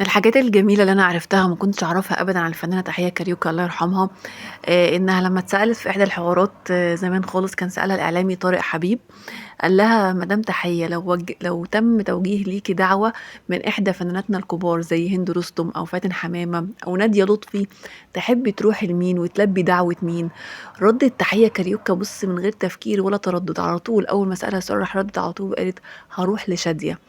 الحاجات الجميلة اللي أنا عرفتها وما كنتش أعرفها أبدًا عن الفنانة تحية كاريوكا الله يرحمها، إنها لمّا اتسألت في إحدى الحوارات زمان خالص كان سألها الإعلامي طارق حبيب، قال لها: "مدام تحية لو تم توجيه ليكِ دعوة من إحدى فناناتنا الكبار زي هند رستم أو فاتن حمامة أو نادية لطفي، تحبي تروحي لمين وتلبي دعوة مين؟" ردِّت تحية كاريوكا بُص من غير تفكير ولا تردد، على طول أول ما سألها السؤال راح ردِّت على طول وقالت: "هاروح لشادية."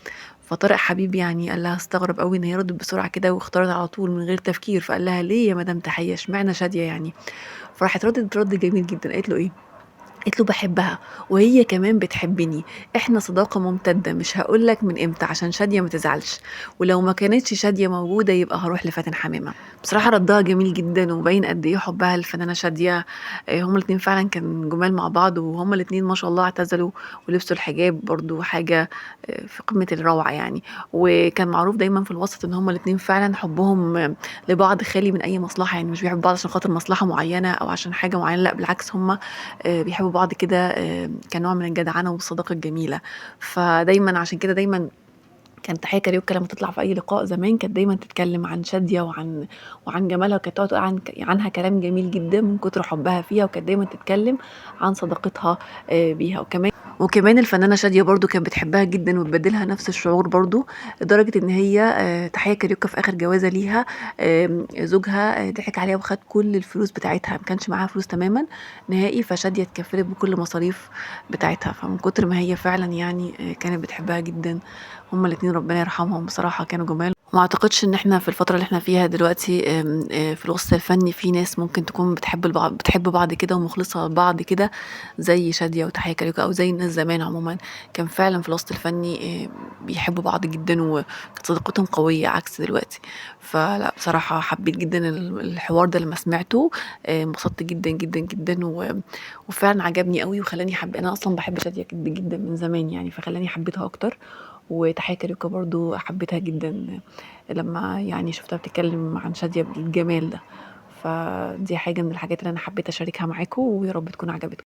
فطارق حبيب يعني قال لها استغرب أوي إن هي ردِّت بسرعة كده واختارت على طول من غير تفكير، فقال لها: "ليه يا مدام تحية، اشمعنى شادية يعني؟" فراحت ردِّت رَد جميل جدًا، قالت له إيه، قالت له: "باحبها وهي كمان بتحبني، إحنا صداقة ممتدة مش هاقول لك من إمتى عشان شادية ما تزعلش، ولو ما كانتش شادية موجودة يبقى هاروح لفاتن حمامة." بصراحة ردّها جميل جدًا وباين قد إيه حُبّها للفنانة شادية، هُم الاتنين فعلًا كانوا جُمال مع بعض وهُم الاتنين ما شاء الله اعتزلوا ولبسوا الحجاب برضه حاجة في قمة الروعة يعني، وكان معروف دايمًا في الوسط إن هُم الاتنين فعلًا حُبّهم لبعض خالي من أي مصلحة، يعني مش بيحبوا بعض عشان خاطر مصلحة معيّنة أو عشان حاجة معيّنة، لأ بالعكس هُم بيحبوا بعض كده كنوع من الجدعنة والصداقة الجميلة، فدايمًا عشان كده دايمًا كانت تحية كاريوكا لمّا تطلع في أي لقاء زمان كانت دايمًا تتكلم عن شادية وعن جمالها، وكانت تقعد تقول عنها كلام جميل جدًا من كتر حُبّها فيها، وكانت دايمًا تتكلم عن صداقتها بيها، وكمان الفنانة شادية برضه كانت بتحبها جدًا وتبادلها نفس الشعور برضه، لدرجة إن هي تحية كاريوكا في آخر جوازة ليها زوجها ضحك عليها وخد كل الفلوس بتاعتها، ما كانش معاها فلوس تمامًا نهائي، فشادية اتكفّلت بكل المصاريف بتاعتها، فمن كتر ما هي فعلًا يعني كانت بتحبها جدًا، هُم الاتنين ربنا يرحمهم بصراحة كانوا جُمال. وما أعتقدش إن إحنا في الفترة اللي إحنا فيها دلوقتي في الوسط الفني في ناس ممكن تكون بتحب بعض كده ومخلصة لبعض كده زي شادية وتحية كاريوكا أو زي الناس زمان عمومًا، كان فعلًا في الوسط الفني بيحبوا بعض جدًا وكانت صداقتهم قوية عكس دلوقتي، فلأ بصراحة حبيت جدًا الحوار ده لمّا سمعته، انبسطت جدًا، جدًا، جدًا وفعلًا عجبني أوي وخلّاني أنا أصلًا باحب شادية جدًا من زمان يعني، فخلّاني حبيتها أكتر، وتحية كاريوكا برضه حبيتها جدًا لمّا يعني شُفتها بتتكلم عن شادية بالجمال ده، فدي حاجة من الحاجات اللي أنا حبيت أشاركها معاكم ويا رب تكون عجبتكم.